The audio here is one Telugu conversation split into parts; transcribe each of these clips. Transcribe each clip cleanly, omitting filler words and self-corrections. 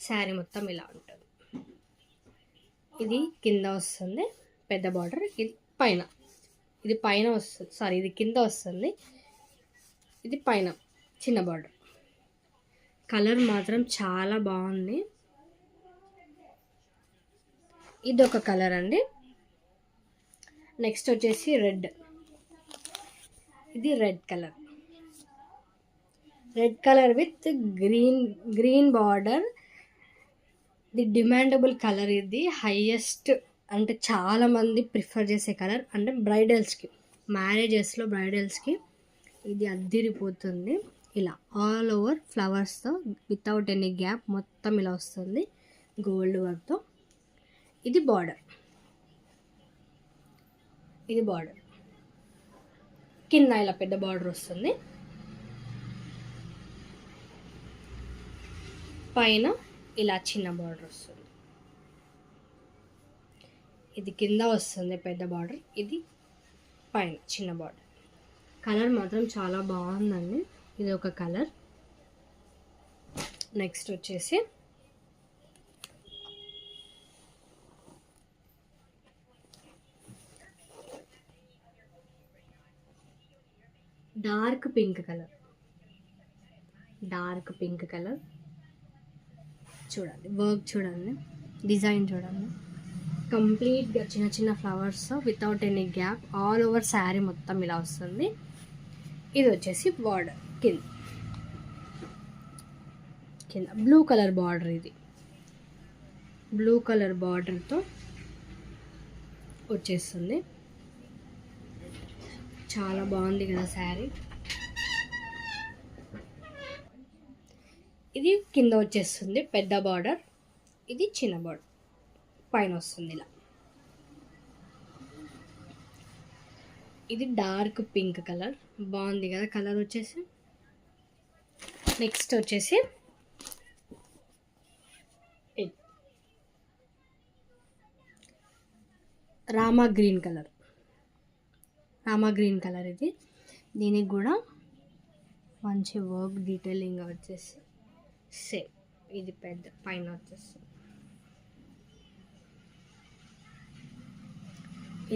శారీ మొత్తం ఇలా ఉంటుంది. ఇది కింద వస్తుంది పెద్ద బార్డర్, ఇది పైన, ఇది పైన వస్తుంది, సారీ ఇది కింద వస్తుంది, ఇది పైన చిన్న బార్డర్. కలర్ మాత్రం చాలా బాగుంది. ఇది ఒక కలర్ అండి. నెక్స్ట్ వచ్చేసి రెడ్. ఇది red colour, red colour with green border. ఇది డిమాండబుల్ కలర్. ఇది హైయెస్ట్ అంటే చాలామంది ప్రిఫర్ చేసే కలర్. అంటే బ్రైడల్స్కి, మ్యారేజెస్లో బ్రైడల్స్కి ఇది అద్దిరిపోతుంది. ఇలా ఆల్ ఓవర్ ఫ్లవర్స్తో వితౌట్ ఎనీ గ్యాప్ మొత్తం ఇలా వస్తుంది గోల్డ్ వర్క్తో. ఇది బార్డర్, ఇది బార్డర్ కింద ఇలా పెద్ద బార్డర్ వస్తుంది, పైన ఇలా చిన్న బార్డర్ వస్తుంది. ఇది కింద వస్తుంది పెద్ద బార్డర్, ఇది పైన చిన్న బార్డర్. కలర్ మాత్రం చాలా బాగుందండి. ఇది ఒక కలర్. నెక్స్ట్ వచ్చేసి dark pink colour, dark pink colour. చూడండి వర్క్, చూడండి డిజైన్, చూడండి కంప్లీట్గా చిన్న చిన్న flowers without any gap all over sari మొత్తం ఇలా వస్తుంది. ఇది వచ్చేసి బార్డర్ కింద, కింద బ్లూ కలర్ బార్డర్. ఇది బ్లూ కలర్ బార్డర్తో వచ్చేస్తుంది. చాలా బాగుంది కదా శారీ. ఇది కింద వచ్చేస్తుంది పెద్ద బార్డర్, ఇది చిన్న బార్డర్ పైన వస్తుంది ఇలా. ఇది డార్క్ పింక్ కలర్, బాగుంది కదా కలర్ వచ్చేసి. నెక్స్ట్ వచ్చేసి Rama green colour, Rama green colour. ఇది దీనికి కూడా మంచి వర్క్ డీటెయిలింగ్ వచ్చేసి సేమ్. ఇది పెద్ద పైన వచ్చేస్తుంది,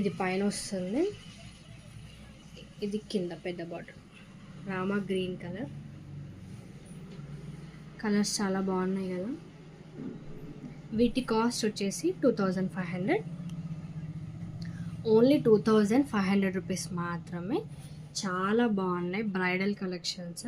ఇది పైన వస్తుంది, ఇది కింద పెద్ద border. Rama green colour. Colours చాలా బాగున్నాయి కదా. వీటి కాస్ట్ వచ్చేసి 2500, ఓన్లీ 2500 రూపీస్ మాత్రమే. చాలా బాగున్నాయి బ్రైడల్ కలెక్షన్స్.